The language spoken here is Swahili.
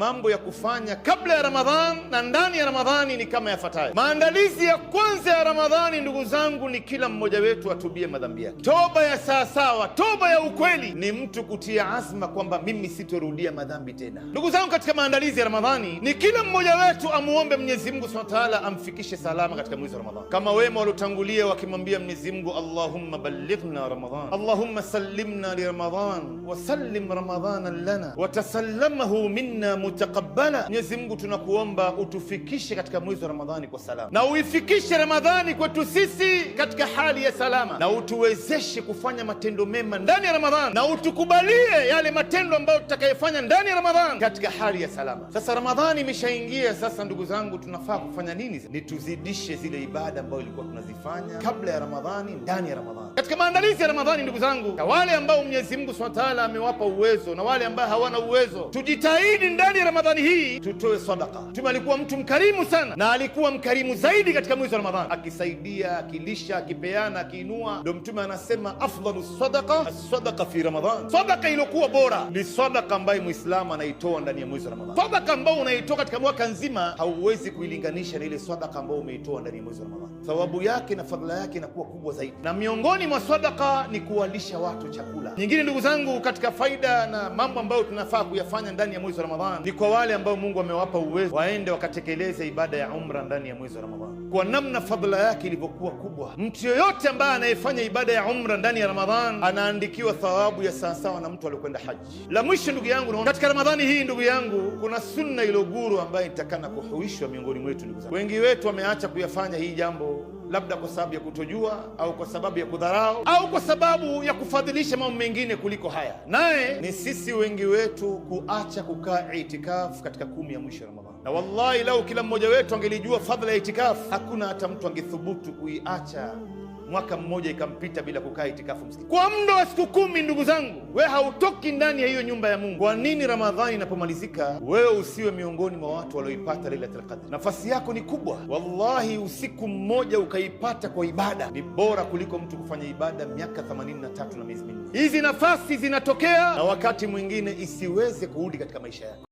Mambo ya kufanya kabla ya Ramadhan na ndani ya Ramadhani ni kama yafuatayo. Maandalizi ya kwanza ya Ramadhani, ndugu zangu, ni kila mmoja wetu atubie madhambi yake. Toba ya sawasawa, toba ya ukweli, ni mtu kutia azma kwamba mimi sitorudia madhambi tena. Ndugu zangu, katika maandalizi ya Ramadhani ni kila mmoja wetu amuombe Mwenyezi Mungu Subhanahu wa Ta'ala amfikishe salama katika mwezi wa Ramadhani, kama wema waliotangulia wakimwambia Mwenyezi Mungu, Allahumma ballighna Ramadhan, Allahumma sallimna li Ramadhan wa sallim Ramadhanan lana wa tasallamahu minna mutaqabbala. Mwenyezi Mungu, tunakuomba utufikishe katika mwezi wa Ramadhani kwa salama, na uifikishe Ramadhani kwetu sisi katika hali ya salama, na utuwezeshe kufanya matendo mema ndani ya Ramadhani, na utukubalie yale matendo ambayo tutakayofanya ndani ya Ramadhani katika hali ya salama. Sasa Ramadhani imeshaingia. Sasa ndugu zangu, tunafaa kufanya nini? Ni tuzidishe zile ibada ambayo ilikuwa tunazifanya kabla ya Ramadhani, ndani ya Ramadhani. Katika maandalizi ya Ramadhani, ndugu zangu, na wale ambao Mwenyezi Mungu Subhanahu wa Ta'ala amewapa uwezo na wale ambao hawana uwezo, tujitahidi ndani ya Ramadhani hii tutoe sadaka. Mtume alikuwa mtu mkarimu sana, na alikuwa mkarimu zaidi katika mwezi wa Ramadhani, akisaidia, akilisha, akipeana, akiinua. Ndio Mtume anasema afdalu sadaqa as-sadaqa fi Ramadhan. Sadaka iliyokuwa bora ni sadaka ambayo Muislamu anaitoa ndani ya mwezi wa Ramadhani. Sadaka ambayo unaitoa katika mwaka nzima hauwezi kuilinganisha na ile sadaka ambayo umeitoa ndani ya mwezi wa Ramadhani. Thawabu yake na fadhila yake inakuwa kubwa zaidi, na miongoni mwa sadaka ni kuwalisha watu chakula. Nyingine ndugu zangu, katika faida na mambo ambayo tunafaa kuyafanya ndani ya mwezi wa Ramadhani ni kwa wale ambao Mungu amewapa uwezo waende wakatekeleza ibada ya umra ndani ya mwezi wa Ramadhani, kwa namna fadhila yake ilivyokuwa kubwa. Mtu yoyote ambaye anayefanya ibada ya umra ndani ya Ramadhani anaandikiwa thawabu ya sawasawa na mtu aliyokwenda haji. La mwisho ndugu yangu, katika Ramadhani hii ndugu yangu, kuna sunna iliyoguru ambayo itakana kuhuishwa miongoni mwetu. Ndugu zangu, wengi wetu wameacha kuyafanya hii jambo, labda kwa sababu ya kutojua au kwa sababu ya kudharau au kwa sababu ya kufadhilisha mambo mengine kuliko haya. Naye ni sisi wengi wetu kuacha kukaa itikafu katika 10 ya mwisho ya Ramadhani. Na wallahi, lau kila mmoja wetu angelijua fadhila ya itikafu, hakuna hata mtu angethubutu kuiacha mwaka mmoja ikampita bila kukaa itikafu msikiti kwa muda wa siku 10. Ndugu zangu, we hautoki ndani ya hiyo nyumba ya Mungu. Kwa nini Ramadhani inapomalizika wewe usiwe miongoni mwa watu walioipata Lailatul Qadr? Nafasi yako ni kubwa wallahi. Usiku mmoja ukaipata kwa ibada ni bora kuliko mtu kufanya ibada miaka 83 na miezi minne. Hizi nafasi zinatokea na wakati mwingine isiweze kurudi katika maisha yako.